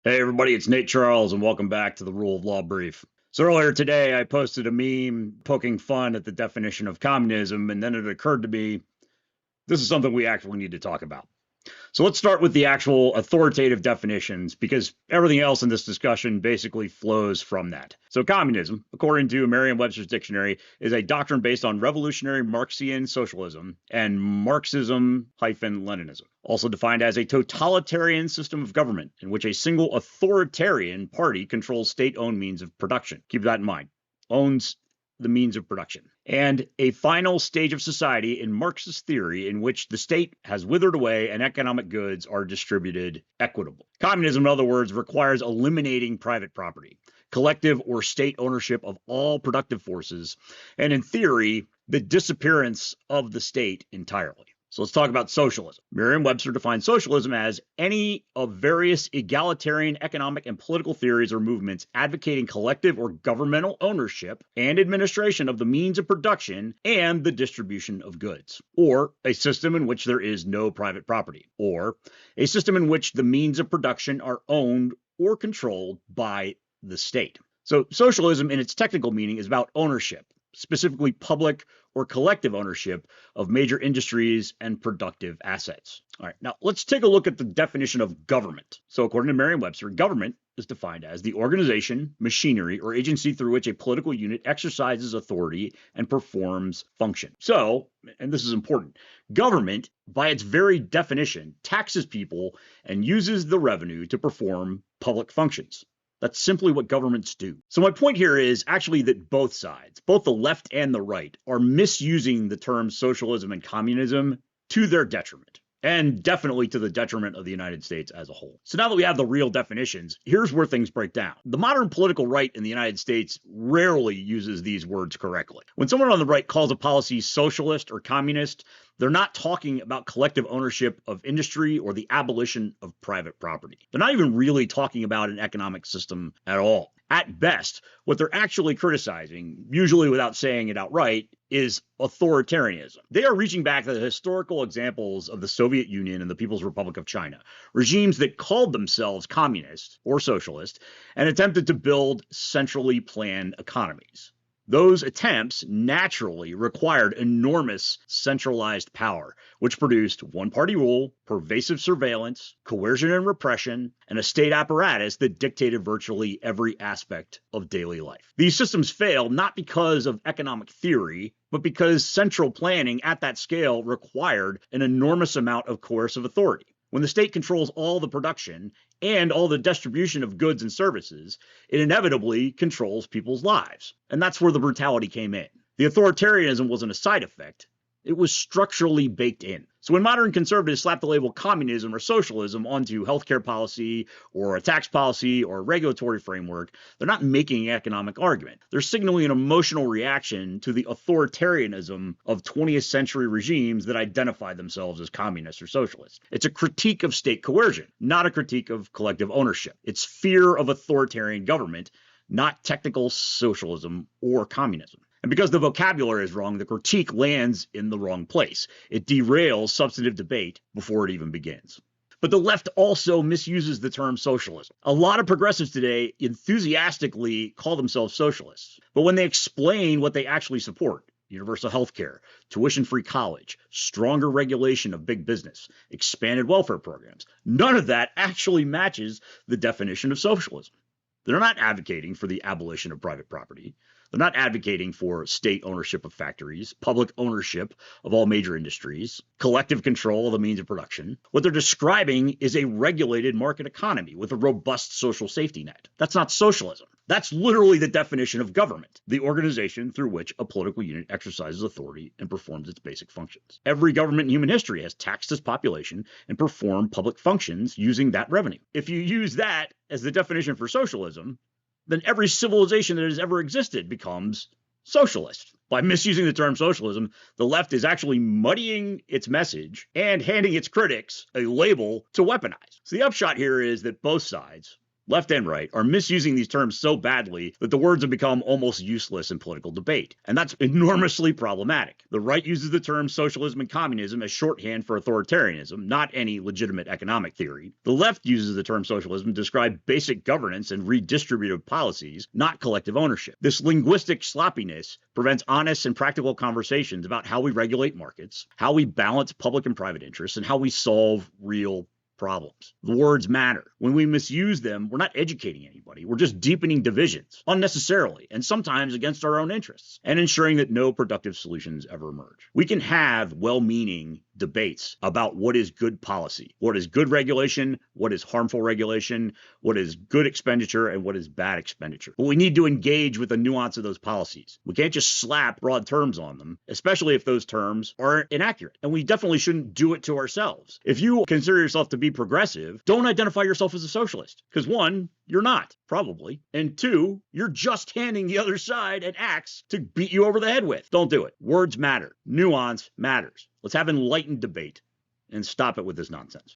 Hey everybody, it's Nate Charles and welcome back to the Rule of Law Brief. So earlier today I posted a meme poking fun at the definition of communism, and then it occurred to me this is something we actually need to talk about. So let's start with the actual authoritative definitions, because everything else in this discussion basically flows from that. So communism, according to Merriam-Webster's dictionary, is a doctrine based on revolutionary Marxian socialism and Marxism-Leninism, also defined as a totalitarian system of government in which a single authoritarian party controls state-owned means of production. Keep that in mind. Owns the means of production, and a final stage of society in Marxist theory in which the state has withered away and economic goods are distributed equitably. Communism, in other words, requires eliminating private property, collective or state ownership of all productive forces, and in theory, the disappearance of the state entirely. So let's talk about socialism. Merriam-Webster defines socialism as any of various egalitarian economic and political theories or movements advocating collective or governmental ownership and administration of the means of production and the distribution of goods, or a system in which there is no private property, or a system in which the means of production are owned or controlled by the state. So socialism in its technical meaning is about ownership, specifically public or collective ownership of major industries and productive assets. All right, now let's take a look at the definition of government. So according to Merriam-Webster, government is defined as the organization, machinery, or agency through which a political unit exercises authority and performs function. So, and this is important, government, by its very definition, taxes people and uses the revenue to perform public functions. That's simply what governments do. So my point here is actually that both sides, both the left and the right, are misusing the terms socialism and communism to their detriment, and definitely to the detriment of the United States as a whole. So now that we have the real definitions, here's where things break down. The modern political right in the United States rarely uses these words correctly. When someone on the right calls a policy socialist or communist, they're not talking about collective ownership of industry or the abolition of private property. They're not even really talking about an economic system at all. At best, what they're actually criticizing, usually without saying it outright, is authoritarianism. They are reaching back to the historical examples of the Soviet Union and the People's Republic of China, regimes that called themselves communist or socialist and attempted to build centrally planned economies. Those attempts naturally required enormous centralized power, which produced one-party rule, pervasive surveillance, coercion and repression, and a state apparatus that dictated virtually every aspect of daily life. These systems failed not because of economic theory, but because central planning at that scale required an enormous amount of coercive authority. When the state controls all the production and all the distribution of goods and services, it inevitably controls people's lives. And that's where the brutality came in. The authoritarianism wasn't a side effect. It was structurally baked in. So when modern conservatives slap the label communism or socialism onto healthcare policy or a tax policy or a regulatory framework, they're not making an economic argument. They're signaling an emotional reaction to the authoritarianism of 20th century regimes that identify themselves as communists or socialists. It's a critique of state coercion, not a critique of collective ownership. It's fear of authoritarian government, not technical socialism or communism. And because the vocabulary is wrong, the critique lands in the wrong place. It derails substantive debate before it even begins. But the left also misuses the term socialism. A lot of progressives today enthusiastically call themselves socialists, but when they explain what they actually support, universal health care, tuition-free college, stronger regulation of big business, expanded welfare programs, none of that actually matches the definition of socialism. They're not advocating for the abolition of private property. They're not advocating for state ownership of factories, public ownership of all major industries, collective control of the means of production. What they're describing is a regulated market economy with a robust social safety net. That's not socialism. That's literally the definition of government, the organization through which a political unit exercises authority and performs its basic functions. Every government in human history has taxed its population and performed public functions using that revenue. If you use that as the definition for socialism, then every civilization that has ever existed becomes socialist. By misusing the term socialism, the left is actually muddying its message and handing its critics a label to weaponize. So the upshot here is that both sides, left and right, are misusing these terms so badly that the words have become almost useless in political debate. And that's enormously problematic. The right uses the terms socialism and communism as shorthand for authoritarianism, not any legitimate economic theory. The left uses the term socialism to describe basic governance and redistributive policies, not collective ownership. This linguistic sloppiness prevents honest and practical conversations about how we regulate markets, how we balance public and private interests, and how we solve real problems. The words matter. When we misuse them, we're not educating anybody. We're just deepening divisions unnecessarily and sometimes against our own interests and ensuring that no productive solutions ever emerge. We can have well-meaning debates about what is good policy, what is good regulation, what is harmful regulation, what is good expenditure, and what is bad expenditure. But we need to engage with the nuance of those policies. We can't just slap broad terms on them, especially if those terms are inaccurate. And we definitely shouldn't do it to ourselves. If you consider yourself to be progressive, don't identify yourself as a socialist. Because one, you're not, probably. And two, you're just handing the other side an axe to beat you over the head with. Don't do it. Words matter. Nuance matters. Let's have enlightened debate and stop it with this nonsense.